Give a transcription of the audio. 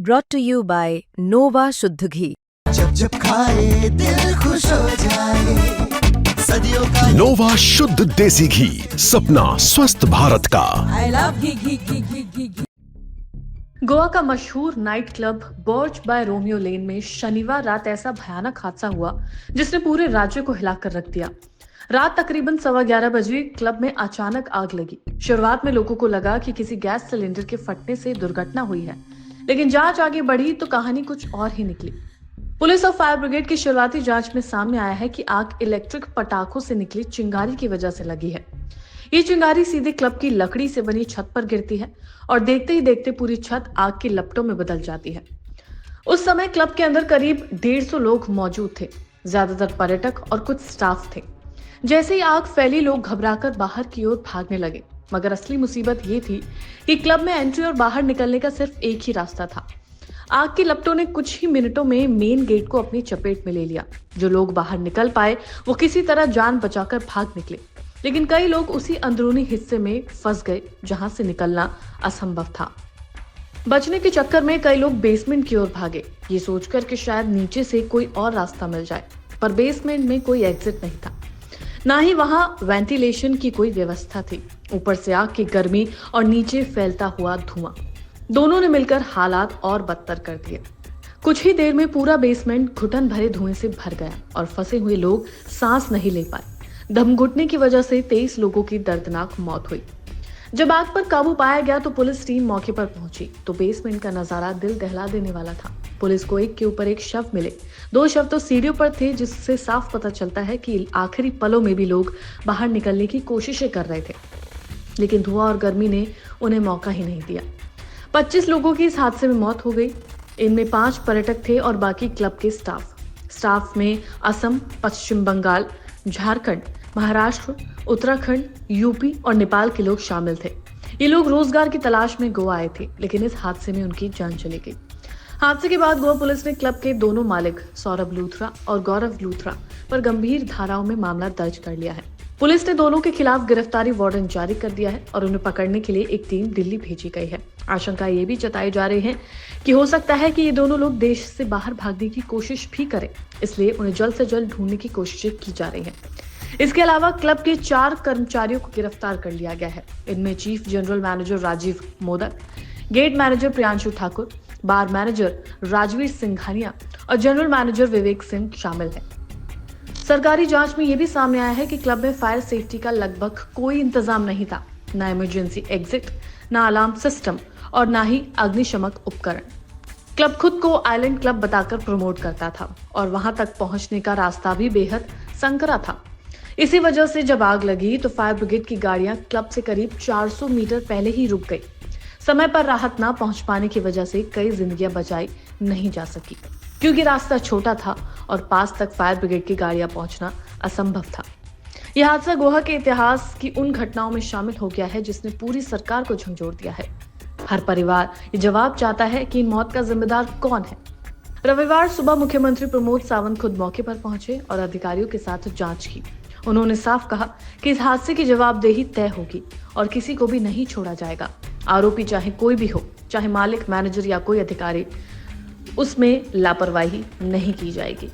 brought to you by Nova शुद्ध घी। जब जब खाए दिल खुश हो जाए, सदियों का नोवा शुद्ध देसी घी, सपना स्वस्थ भारत का। I love घी। गोवा का मशहूर night club Burj by Romeo Lane में शनिवार रात ऐसा भयानक हादसा हुआ जिसने पूरे राज्य को हिलाकर रख दिया। रात तकरीबन 11:15 बजे क्लब में अचानक आग लगी। शुरुआत में लोगों को लगा कि किसी गैस सिलेंडर के फटने से दुर्घटना हुई है, लेकिन जांच आगे बढ़ी तो कहानी कुछ और ही निकली। पुलिस और फायर ब्रिगेड की शुरुआती जांच में सामने आया है कि आग इलेक्ट्रिक पटाखों से निकली चिंगारी की वजह से लगी है। ये चिंगारी सीधे क्लब की लकड़ी से बनी छत पर गिरती है और देखते ही देखते पूरी छत आग की लपटों में बदल जाती है। उस समय क्लब के अंदर करीब 150 लोग मौजूद थे, ज्यादातर पर्यटक और कुछ स्टाफ थे। जैसे ही आग फैली, लोग घबराकर बाहर की ओर भागने लगे, मगर असली मुसीबत ये थी कि क्लब में एंट्री और बाहर निकलने का सिर्फ एक ही रास्ता था। आग की लपटों ने कुछ ही मिनटों में मेन गेट को अपनी चपेट में ले लिया। जो लोग बाहर निकल पाए वो किसी तरह जान बचाकर भाग निकले, लेकिन कई लोग उसी अंदरूनी हिस्से में फंस गए जहां से निकलना असंभव था। बचने के चक्कर में कई लोग बेसमेंट की ओर भागे, ये सोचकर कि शायद नीचे से कोई और रास्ता मिल जाए, पर बेसमेंट में कोई एग्जिट नहीं था, ना ही वहां वेंटिलेशन की कोई व्यवस्था थी। ऊपर से आग की गर्मी और नीचे फैलता हुआ धुआं, दोनों ने मिलकर हालात और बदतर कर दिए। कुछ ही देर में पूरा बेसमेंट घुटन भरे धुएं से भर गया और फंसे हुए लोग सांस नहीं ले पाए। दम घुटने की वजह से 23 लोगों की दर्दनाक मौत हुई। जब आग पर काबू पाया गया तो पुलिस टीम मौके पर पहुंची तो बेसमेंट का नजारा दिल दहला देने वाला था। पुलिस को एक के ऊपर एक शव मिले। 2 शव तो सीढ़ियों पर थे, जिससे साफ पता चलता है कि आखिरी पलों में भी लोग बाहर निकलने की कोशिशें कर रहे थे, लेकिन धुआं और गर्मी ने उन्हें मौका ही नहीं दिया। 25 लोगों की इस हादसे में मौत हो गई। इनमें 5 पर्यटक थे और बाकी क्लब के स्टाफ में असम, पश्चिम बंगाल, झारखंड, महाराष्ट्र, उत्तराखंड, यूपी और नेपाल के लोग शामिल थे। ये लोग रोजगार की तलाश में गोवा आए थे, लेकिन इस हादसे में उनकी जान चली गई। हादसे के बाद गोवा पुलिस ने क्लब के दोनों मालिक सौरभ लूथरा और गौरव लूथरा पर गंभीर धाराओं में मामला दर्ज कर लिया है। पुलिस ने दोनों के खिलाफ गिरफ्तारी वारंट जारी कर दिया है और उन्हें पकड़ने के लिए एक टीम दिल्ली भेजी गई है। आशंका ये भी जताई जा रही है कि हो सकता है कि ये दोनों लोग देश से बाहर भागने की कोशिश भी करें, इसलिए उन्हें जल्द से जल्द ढूंढने की कोशिशें की जा रही हैं। इसके अलावा क्लब के 4 कर्मचारियों को गिरफ्तार कर लिया गया है। इनमें chief general manager Rajeev Modak, gate manager Priyanshu Thakur, bar manager Rajveer Singhania और जनरल मैनेजर विवेक सिंह शामिल हैं। सरकारी जांच में यह भी सामने आया है कि क्लब में फायर सेफ्टी का लगभग कोई इंतजाम नहीं था, ना इमरजेंसी एग्जिट, ना अलार्म सिस्टम और ना ही अग्निशमक उपकरण। क्लब खुद को आइलैंड क्लब बताकर प्रमोट करता था और वहां तक पहुंचने का रास्ता भी बेहद संकरा था। इसी वजह से जब आग लगी तो फायर ब्रिगेड की गाड़ियां क्लब से करीब 400 मीटर पहले ही रुक गई। समय पर राहत ना पहुंच पाने की वजह से कई जिंदगियां बचाई नहीं जा सकी, क्योंकि रास्ता छोटा था और पास तक फायर ब्रिगेड की गाड़ियां पहुंचना असंभव था। यह हादसा गोवा के इतिहास की उन घटनाओं में शामिल हो गया है जिसने पूरी सरकार को झंझोर दिया है। हर परिवार ये जवाब चाहता है कि इन मौत का जिम्मेदार कौन है। रविवार सुबह मुख्यमंत्री प्रमोद सावंत खुद मौके पर पहुंचे और अधिकारियों के साथ जांच की। उन्होंने साफ कहा कि इस हादसे की जवाबदेही तय होगी और किसी को भी नहीं छोड़ा जाएगा। आरोपी चाहे कोई भी हो, चाहे मालिक, मैनेजर या कोई अधिकारी, उसमें लापरवाही नहीं की जाएगी।